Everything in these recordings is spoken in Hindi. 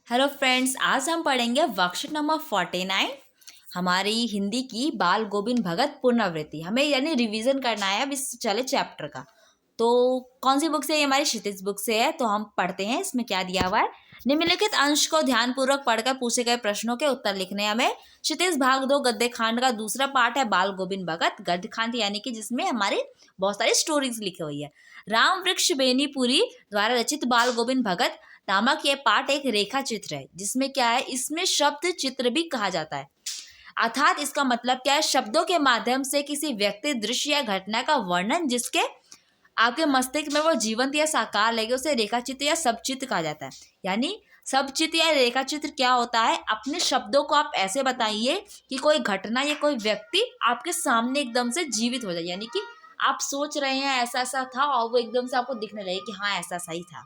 हेलो फ्रेंड्स, आज हम पढ़ेंगे वर्कशीट नंबर 49 हमारी हिंदी की बाल गोविंद भगत पुनरावृत्ति। हमें यानी रिवीजन करना है अब इस चले चैप्टर का। तो कौन सी बुक से? ये हमारी क्षितिज बुक से है। तो हम पढ़ते हैं इसमें क्या दिया हुआ है। निम्नलिखित अंश को ध्यानपूर्वक पढ़कर पूछे गए प्रश्नों के उत्तर लिखने हैं हमें। क्षितिज भाग 2 गद्य खांड का दूसरा पार्ट है बाल गोविंद भगत गद्य खांड, यानी कि जिसमें हमारी बहुत सारी स्टोरीज लिखी हुई है। राम वृक्ष बेनीपुरी द्वारा रचित बाल गोविंद भगत नामक ये पाठ एक रेखा चित्र है, जिसमें क्या है, इसमें शब्द चित्र भी कहा जाता है। अर्थात इसका मतलब क्या है, शब्दों के माध्यम से किसी व्यक्ति, दृश्य या घटना का वर्णन जिसके आपके मस्तिष्क में वो जीवंत या साकार लगे, उसे रेखा चित्र या सबचित्र कहा जाता है। यानी सबचित्र या रेखा चित्र क्या होता है, अपने शब्दों को आप ऐसे बताइए कि कोई घटना या कोई व्यक्ति आपके सामने एकदम से जीवित हो जाए, यानी कि आप सोच रहे हैं ऐसा ऐसा था और वो एकदम से आपको दिखने लगे कि हाँ ऐसा सही था।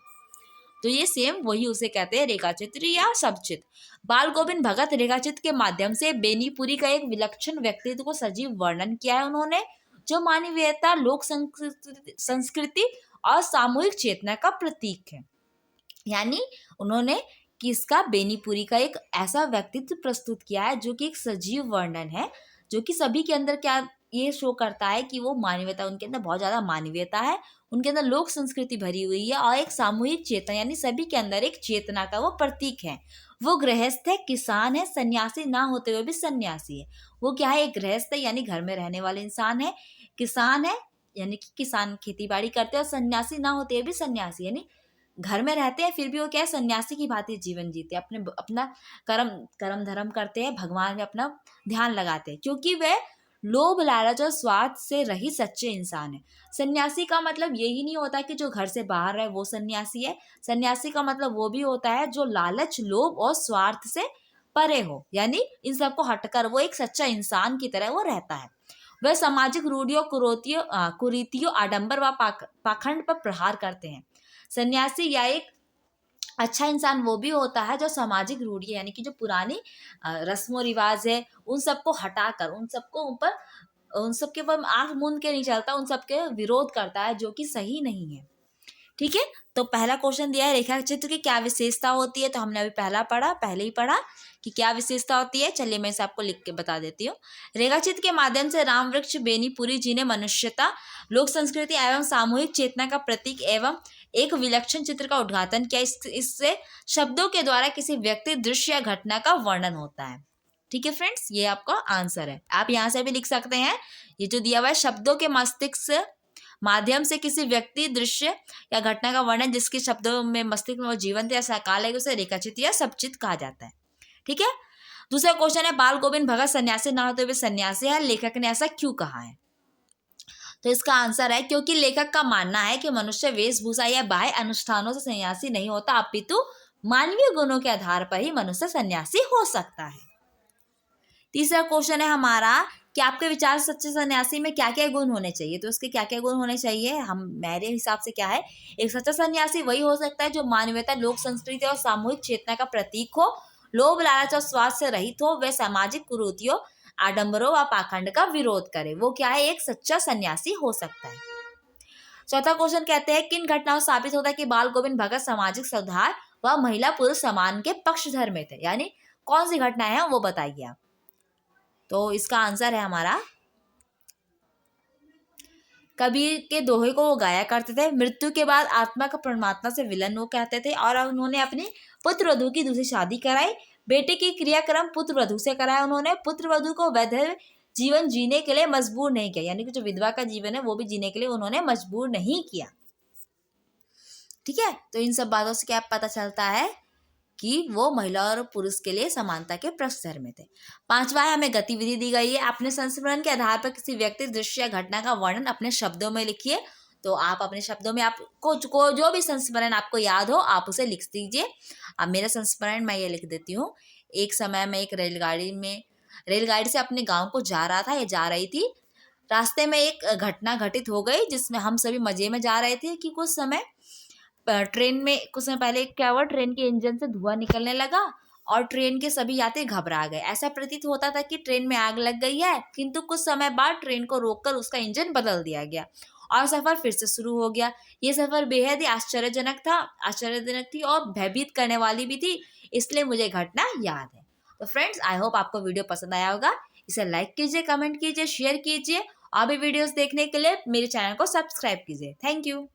तो ये सेम वही उसे कहते हैं रेखाचित्र या सबचित्र। बाल गोविंद भगत रेखाचित्र के माध्यम से बेनीपुरी का एक विलक्षण व्यक्तित्व को सजीव वर्णन किया है उन्होंने, जो मानवीयता, लोक संस्कृति और सामूहिक चेतना का प्रतीक है। यानी उन्होंने किसका, बेनीपुरी का एक ऐसा व्यक्तित्व प्रस्तुत किया है जो कि एक सजीव वर्णन है, जो कि सभी के अंदर क्या ये शो करता है कि वो मानवीयता, उनके अंदर बहुत ज़्यादा मानवीयता है, उनके अंदर लोक संस्कृति भरी हुई है और एक सामूहिक चेतना, यानी सभी के अंदर एक चेतना का वो प्रतीक है। वो गृहस्थ है, किसान है, सन्यासी ना होते हुए भी सन्यासी है। वो क्या है, एक गृहस्थ है यानी घर में रहने वाले इंसान है, किसान है यानी कि किसान खेती बाड़ी करते हैं, और सन्यासी ना होते हुए भी सन्यासी, यानी घर में रहते हैं फिर भी वो क्या है, सन्यासी की भांति जीवन जीते, अपने अपना कर्म कर्म धर्म करते हैं, भगवान में अपना ध्यान लगाते हैं, क्योंकि वे लोभ, लालच और स्वार्थ से रहित सच्चे इंसान है। सन्यासी का मतलब यही नहीं होता कि जो घर से बाहर है वो सन्यासी है। सन्यासी का मतलब वो भी होता है जो लालच, लोभ और स्वार्थ से परे हो, यानी इन सबको हटकर वो एक सच्चा इंसान की तरह वो रहता है। वह सामाजिक रूढ़ियों, कुरीतियों, आडंबर व पाखंड पर प्रहार करते हैं। सन्यासी या एक अच्छा इंसान वो भी होता है जो सामाजिक रूढ़ी, यानी कि जो पुरानी रस्मों रिवाज है उन सबको हटाकर, उन सबके ऊपर आंख मूंद के नहीं चलता, उन सबके विरोध करता है जो कि सही नहीं है। ठीक है, तो पहला क्वेश्चन दिया है रेखा चित्र की क्या विशेषता होती है। तो हमने अभी पहले ही पढ़ा कि क्या विशेषता होती है। चलिए मैं इसे आपको लिख के बता देती हूँ। रेखा चित्र के माध्यम से राम वृक्ष बेनीपुरी जी ने मनुष्यता, लोक संस्कृति एवं सामूहिक चेतना का प्रतीक एवं एक विलक्षण चित्र का उद्घाटन किया। इससे शब्दों के द्वारा किसी व्यक्ति, दृश्य या घटना का वर्णन होता है। ठीक है फ्रेंड्स, ये आपका आंसर है। आप यहाँ से भी लिख सकते हैं, ये जो दिया हुआ है, शब्दों के मस्तिष्क माध्यम से किसी व्यक्ति, दृश्य या घटना का वर्णन जिसके शब्दों में मस्तिष्क में वो जीवंत या साकार है, उसे रेखाचित्र या सबचित्र कहा जाता है। ठीक है, दूसरा क्वेश्चन है, बाल गोविंद भगत सन्यासी ना होते हुए सन्यासी है, लेखक ने ऐसा क्यों कहा है। तो इसका आंसर है क्योंकि लेखक का मानना है कि मनुष्य वेशभूषा या बाह्य अनुष्ठानों से सन्यासी नहीं होता, अपितु मानवीय गुणों के आधार पर ही मनुष्य सन्यासी हो सकता है। तीसरा क्वेश्चन है हमारा कि आपके विचार से सच्चे सन्यासी में क्या क्या गुण होने चाहिए। तो उसके क्या क्या गुण होने चाहिए, हम मेरे हिसाब से क्या है, एक सच्चा सन्यासी वही हो सकता है जो मानवीयता, लोक संस्कृति और सामूहिक चेतना का प्रतीक हो, लोभ, लालच और स्वार्थ से रहित हो, वह सामाजिक कुरीतियों, आडंबरों व पाखंड का विरोध करे, वो क्या है, एक सच्चा सन्यासी हो सकता है। चौथा क्वेश्चन कहते हैं, किन घटनाओं से साबित होता है कि बाल गोविंद भगत सामाजिक सुधार व महिला पुरुष समान के पक्षधर में थे, यानी कौन सी घटनाएं हैं वो बताइए आप। तो इसका आंसर है हमारा, कबीर के दोहे को वो गाया करते थे, मृत्यु के बाद आत्मा का परमात्मा से विलन वो कहते थे, और उन्होंने अपनी पुत्र वधू की दूसरी शादी कराई। बेटे की क्रियाक्रम पुत्र वधू से कराया उन्होंने। पुत्र वधू को वैध जीवन जीने के लिए मजबूर नहीं किया, यानी कि जो विधवा का जीवन है वो भी जीने के लिए उन्होंने मजबूर नहीं किया। ठीक है, तो इन सब बातों से क्या पता चलता है कि वो महिला और पुरुष के लिए समानता के पक्षधर में थे। पांचवा है, हमें गतिविधि दी गई है, अपने संस्मरण के आधार पर किसी व्यक्ति, दृश्य या घटना का वर्णन अपने शब्दों में लिखिए। तो आप अपने शब्दों में आपको जो भी संस्मरण आपको याद हो आप उसे लिख दीजिए। अब मेरा संस्मरण मैं ये लिख देती हूँ। एक समय में एक रेलगाड़ी से अपने गाँव को जा रहा था या जा रही थी। रास्ते में एक घटना घटित हो गई जिसमें हम सभी मजे में जा रहे थे कि कुछ समय पहले क्या हुआ, ट्रेन के इंजन से धुआं निकलने लगा और ट्रेन के सभी यात्री घबरा गए। ऐसा प्रतीत होता था कि ट्रेन में आग लग गई है, किंतु कुछ समय बाद ट्रेन को रोककर उसका इंजन बदल दिया गया और सफर फिर से शुरू हो गया। ये सफर बेहद ही आश्चर्यजनक थी और भयभीत करने वाली भी थी। इसलिए मुझे घटना याद है। तो फ्रेंड्स, आई होप आपको वीडियो पसंद आया होगा। इसे लाइक कीजिए, कमेंट कीजिए, शेयर कीजिए और भी वीडियोस देखने के लिए मेरे चैनल को सब्सक्राइब कीजिए। Thank you.